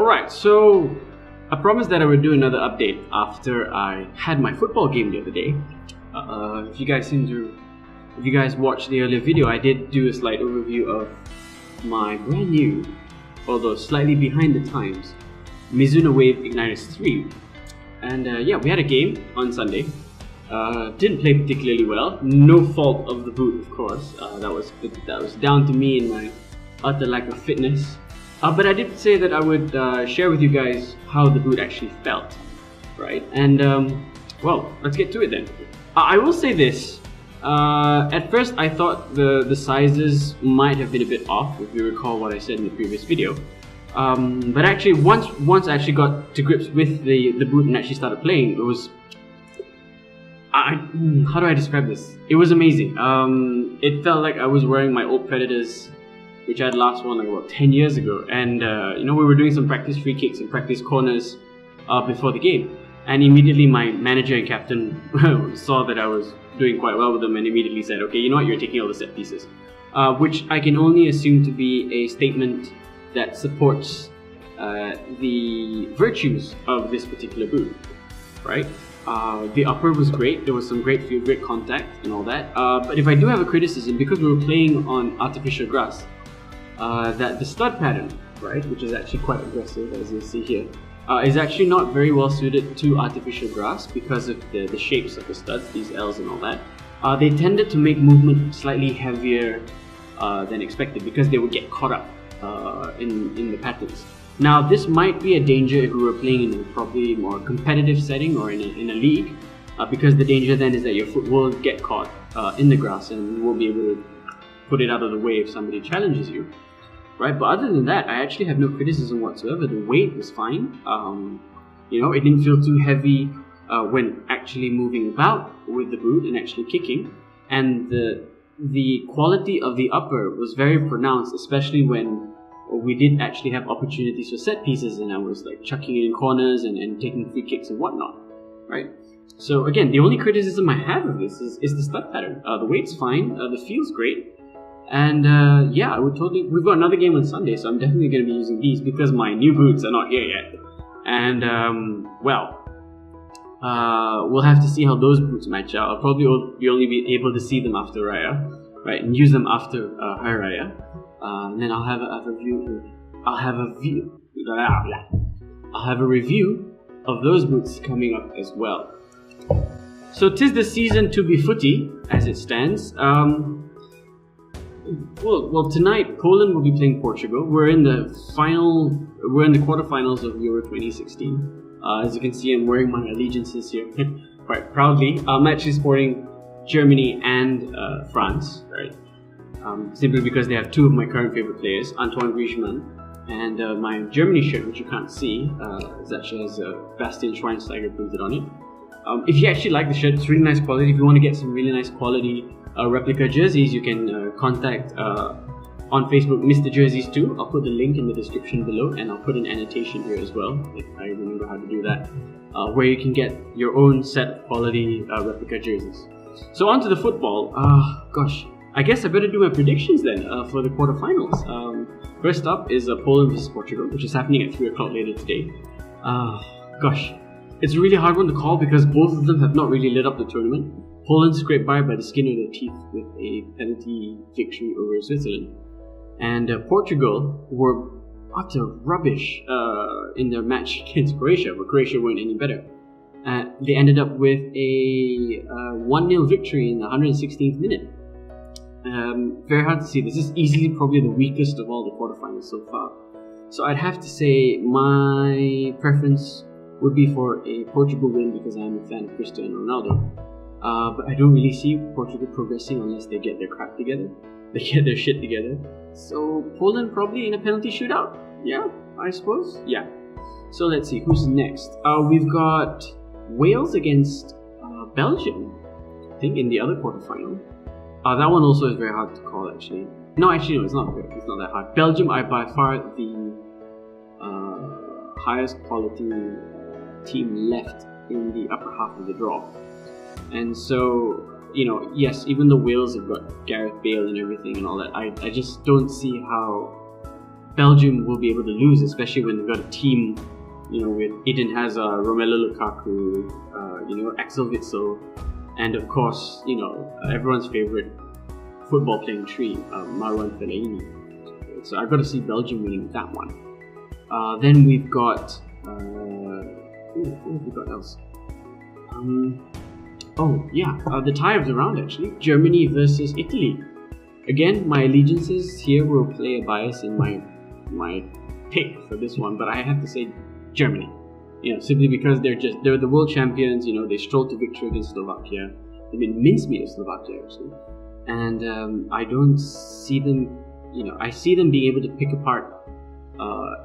Alright, so I promised that I would do another update after I had my football game the other day. If you guys watched the earlier video, I did do a slight overview of my brand new, although slightly behind the times, Mizuno Wave Ignitus 3. And yeah, we had a game on Sunday. Didn't play particularly well. No fault of the boot, of course. That was down to me and my utter lack of fitness. But I did say that I would share with you guys how the boot actually felt, right? And well, let's get to it then. I will say this. At first, I thought the sizes might have been a bit off, if you recall what I said in the previous video. But actually, once I actually got to grips with the boot and actually started playing, it was... how do I describe this? It was amazing. It felt like I was wearing my old Predators, which I had last worn like about 10 years ago. And you know, we were doing some practice free kicks and practice corners before the game. And immediately my manager and captain saw that I was doing quite well with them and immediately said, okay, you know what, you're taking all the set pieces. Which I can only assume to be a statement that supports the virtues of this particular boot, right? The upper was great, there was some great feel, great contact and all that. But if I do have a criticism, because we were playing on artificial grass, that the stud pattern, right, which is actually quite aggressive as you'll see here, is actually not very well suited to artificial grass because of the shapes of the studs, these L's and all that. They tended to make movement slightly heavier than expected because they would get caught up in the patterns. Now this might be a danger if we were playing in a probably more competitive setting or in a league, because the danger then is that your foot will get caught in the grass and you won't be able to put it out of the way if somebody challenges you. Right, but other than that, I actually have no criticism whatsoever. The weight was fine. You know, it didn't feel too heavy when actually moving about with the boot and actually kicking. And the quality of the upper was very pronounced, especially when we did actually have opportunities for set pieces and I was like chucking it in corners and taking free kicks and whatnot. Right. So again, the only criticism I have of this is the stud pattern. The weight's fine. The feel's great. And yeah, I would totally... We've got another game on Sunday, so I'm definitely going to be using these because my new boots are not here yet. And, well, we'll have to see how those boots match out. I'll probably only be able to see them after Raya, right, and use them after Hari Raya. And then I'll have a review of those boots coming up as well. So 'tis the season to be footy, as it stands. Well, tonight Poland will be playing Portugal. We're in the quarterfinals of Euro 2016. As you can see, I'm wearing my allegiances here quite proudly. I'm actually supporting Germany and France, right? Simply because they have two of my current favorite players, Antoine Griezmann, and my Germany shirt, which you can't see, actually has Bastian Schweinsteiger printed on it. If you actually like the shirt, it's really nice quality. If you want to get some really nice quality replica jerseys, you can contact on Facebook Mr. Jerseys too. I'll put the link in the description below and I'll put an annotation here as well if I remember how to do that, where you can get your own set of quality replica jerseys. So on to the football. Gosh, I guess I better do my predictions then for the quarterfinals. First up is Poland vs Portugal, which is happening at 3 o'clock later today. Gosh, it's a really hard one to call because both of them have not really lit up the tournament. Poland scraped by the skin of their teeth with a penalty victory over Switzerland. And Portugal were utter rubbish in their match against Croatia, but Croatia weren't any better. They ended up with a 1-0 victory in the 116th minute. Very hard to see. This is easily probably the weakest of all the quarterfinals so far. So I'd have to say my preference would be for a Portugal win because I'm a fan of Cristiano Ronaldo. But I don't really see Portugal progressing unless they get their crap together. They get their shit together. So Poland probably in a penalty shootout? Yeah, I suppose. Yeah. So let's see, who's next? We've got Wales against Belgium, I think, in the other quarterfinal. That one also is very hard to call, actually. No, it's not that hard. Belgium are by far the highest quality team left in the upper half of the draw. And so, you know, yes, even though Wales have got Gareth Bale and everything and all that, I just don't see how Belgium will be able to lose, especially when they've got a team, with Eden Hazard, Romelu Lukaku, Axel Witsel, and of course, everyone's favorite football playing tree, Marwan Fellaini. So I've got to see Belgium winning that one. Then we've got what have we got else? The tie of the round actually, Germany versus Italy. Again, my allegiances here will play a bias in my pick for this one, but I have to say Germany. Simply because they're the world champions. They strolled to victory against Slovakia. They made mincemeat of Slovakia actually, and I don't see them. I see them being able to pick apart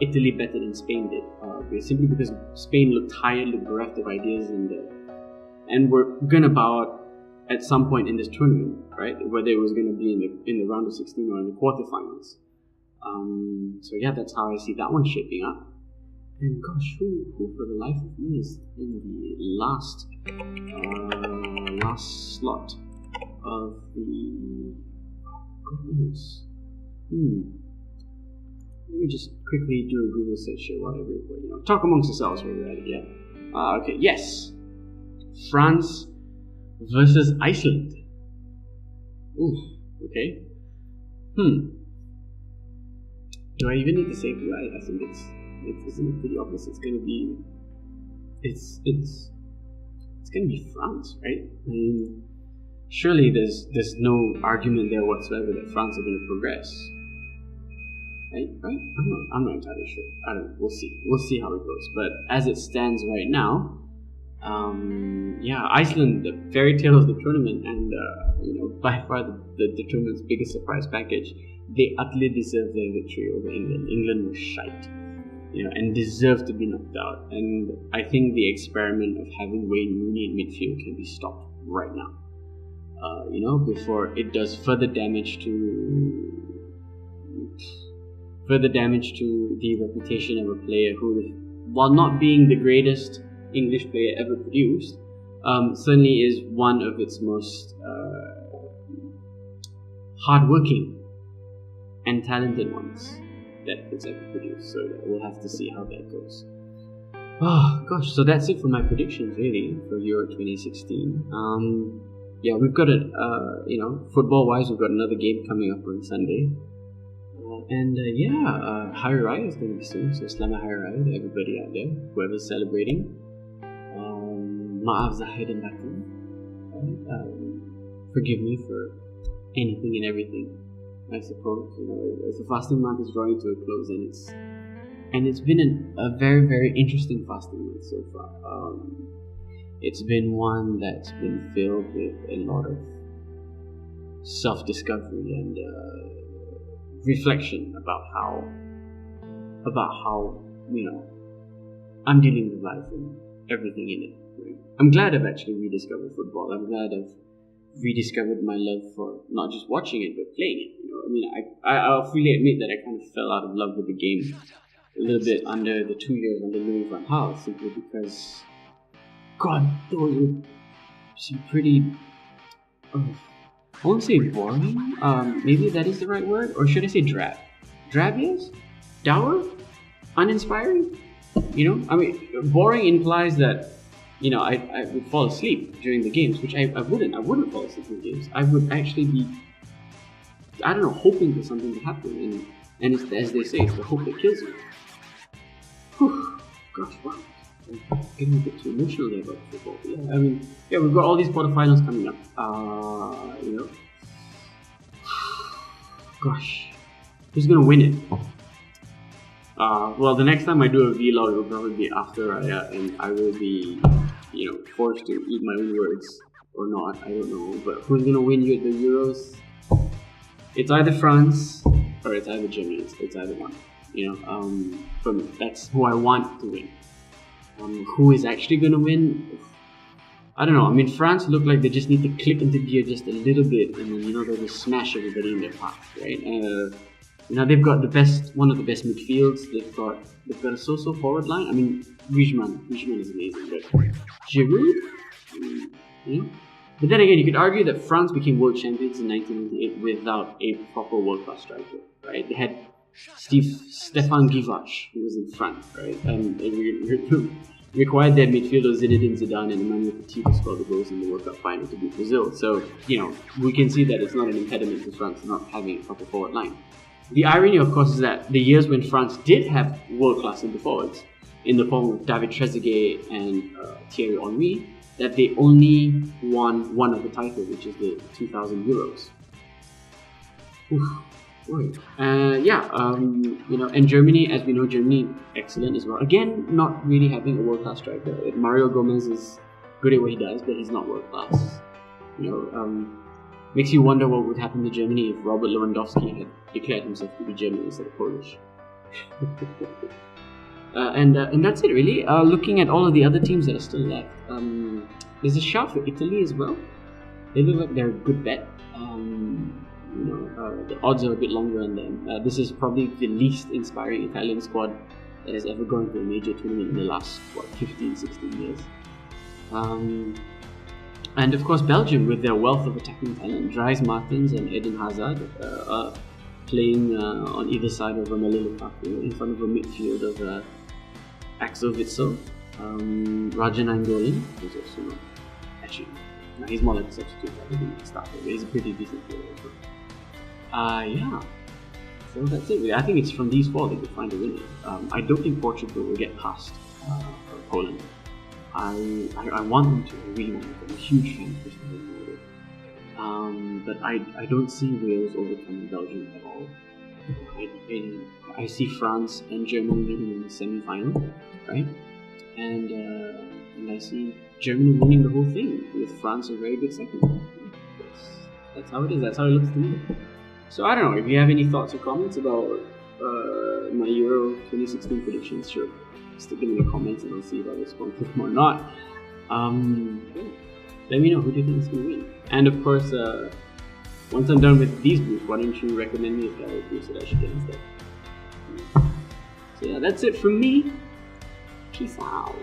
Italy better than Spain did. Simply because Spain looked tired, looked bereft of ideas, and were gonna bow out at some point in this tournament, right? Whether it was gonna be in the round of 16 or in the quarterfinals. So yeah, that's how I see that one shaping up. And gosh, who for the life of me is in the last slot of the goodness? Let me just quickly do a Google search here while everybody, talk amongst yourselves while we're at it. Yeah. Okay. Yes. France versus Iceland. Ooh. Okay. Do I even need to say who? I think isn't it pretty obvious? It's gonna be. It's gonna be France, right? I mean, surely there's no argument there whatsoever that France are gonna progress. Right? I'm not entirely sure. I don't know. We'll see. We'll see how it goes. But as it stands right now, Iceland, the fairy tale of the tournament, and by far the tournament's biggest surprise package. They utterly deserved their victory over England. England was shite, and deserved to be knocked out. And I think the experiment of having Wayne Rooney in midfield can be stopped right now. Before it does further damage to the reputation of a player who, while not being the greatest English player ever produced, certainly is one of its most hardworking and talented ones that it's ever produced. So we'll have to see how that goes. Oh gosh, so that's it for my predictions really for Euro 2016. We've got it. Football-wise, we've got another game coming up on Sunday. Hari Raya is going to be soon, so Selamat Hari Raya to everybody out there, whoever's celebrating. Maaf Zahir dan Batin. Forgive me for anything and everything, I suppose. As the fasting month is drawing to a close, and it's been a very, very interesting fasting month so far. It's been one that's been filled with a lot of self-discovery and reflection about how I'm dealing with life and everything in it. Right? I'm glad I've actually rediscovered football. I'm glad I've rediscovered my love for not just watching it but playing it. I'll freely admit that I kind of fell out of love with the game a little bit under the 2 years under Louis van Gaal, simply because God, those were some pretty I won't say boring, maybe that is the right word, or should I say drab? Drab, yes? Dour? Uninspiring? Boring implies that, I would fall asleep during the games, which I wouldn't. I wouldn't fall asleep in games. I would actually be, hoping for something to happen, and it's, as they say, it's the hope that kills you. Whew, gosh, wow. I'm getting a bit too emotional there about football. We've got all these quarterfinals coming up. Gosh, who's gonna win it? The next time I do a vlog, it will probably be after Raya, and I will be, forced to eat my own words or not. I don't know. But who's gonna win the Euros? It's either France or it's either Germany. It's either one. For me, that's who I want to win. Who is actually going to win? I don't know. France look like they just need to click into gear just a little bit, and then they'll just smash everybody in their path, right? They've got one of the best midfields. They've got a so-so forward line. Griezmann is amazing, but Giroud, But then again, you could argue that France became world champions in 1998 without a proper world-class striker, right? They had Stefan Givac, who was in front, right? It required their midfielder Zinedine Zidane and Emmanuel Petit to score the goals in the World Cup final to beat Brazil. So, we can see that it's not an impediment to France not having a proper forward line. The irony, of course, is that the years when France did have world-class centre forwards, in the form of David Trezeguet and Thierry Henry, that they only won one of the titles, which is the 2000 Euros. And Germany, as we know, Germany excellent as well. Again, not really having a world-class striker. Mario Gomez is good at what he does, but he's not world-class. Makes you wonder what would happen to Germany if Robert Lewandowski had declared himself to be German instead of Polish. And that's it really. Looking at all of the other teams that are still left, there's a shout for Italy as well. They look like they're a good bet. The odds are a bit longer on them. This is probably the least inspiring Italian squad that has ever gone to a major tournament in the last 15, 16 years. And of course Belgium, with their wealth of attacking talent, Dries Martens and Eden Hazard playing on either side of Romelu Lukaku in front of a midfield of Axel Witsel, Rajan Nainggolan, who's also not actually, he's more like a substitute rather than a starter, but he's a pretty decent player as well. So that's it. I think it's from these four they could find a winner. I don't think Portugal will get past Poland. I want them to. I really want them to. I'm a huge fan of Cristiano Ronaldo. But I don't see Wales overcoming Belgium at all. I see France and Germany meeting in the semi-final, right? And I see Germany winning the whole thing with France a very good second. That's how it is. That's how it looks to me. So I don't know, if you have any thoughts or comments about my Euro 2016 predictions, sure, stick them in the comments and I'll see if I respond to them or not. Let me know, who do you think is going to win? And of course, once I'm done with these groups, why don't you recommend me a player group that I should get instead? So yeah, that's it from me. Peace out.